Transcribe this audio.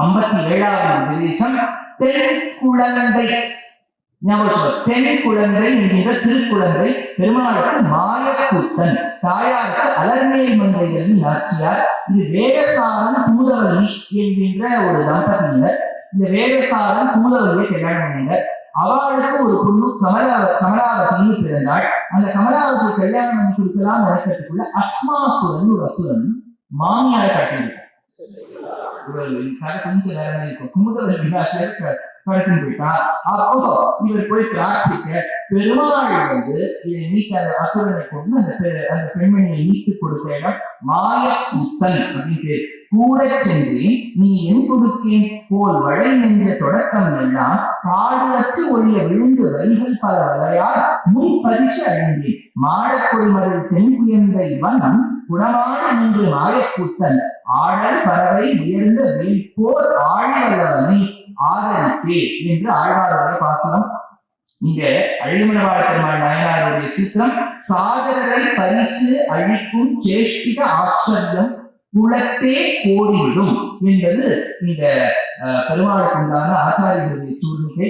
57வது விதேசம் தென் குழந்தை. தென் குழந்தை என்கின்ற திருக்குழந்தை பெருமாளுக்கு மாயக்கூத்தன், தாயாருக்கு அலர்மேல் மங்கையர் நாச்சியார். இது வேதசாரன் பூதவல்லி என்கின்ற ஒரு தம்பதியினர். இந்த வேதசாரன் பூதவல்லியை கல்யாணம் பண்ணினர். அவளுக்கு ஒரு பொண்ணு கமலாவதினு பிறந்தாள். அந்த கமலாவதி கல்யாணம் பண்ணி கொடுக்கலாம் நடக்கிறதுக்குள்ள அஸ்மாசுரன் ஒரு அசுரன் மாமியாரை காட்டியிருக்கார். கொஞ்சம் நேரம் இருக்கும். குமுதவல்லி நாச்சியார் கடத்தின்னு போயிட்டா. அப்போ இவர் போய் பிரார்த்திக்க பெருமாள் இதை நீக்க அசுரனை கொண்டு அந்த பெண்மணியை நீத்து கொடுத்த இடம் மாயக்கூத்தன் அப்படின்னு பேர். கூட சென்றேன் நீ என் கொடுக்கேன் போல் வளை நெஞ்ச தொடக்கம் எல்லாம் காடு அச்சு ஒழிய விழுந்து வரிகள் பல வலையால் முன் பரிசு அடைந்தேன். மாடக்கொள்மதில் தென் குயந்தை வனம் குணமான நின்று மாயக்கூத்தன் ஆடல் பறவை உயர்ந்த வேல்போர் ஆழ்வல்லவனை ஆதரிப்பே என்று ஆழ்வாருடைய பாசனம். இங்க அழிமலவாழ் பெருமாள் நாயனாருடைய சூத்திரம் சாகரரை பரிசு அழிக்கும் சேஷ்டிக ஆச்சரியம் குலத்தே கோடிவிடும் என்பது இந்த பெருமாளுக்கு உண்டான ஆச்சாரியர்களுடைய சூழ்நிலை.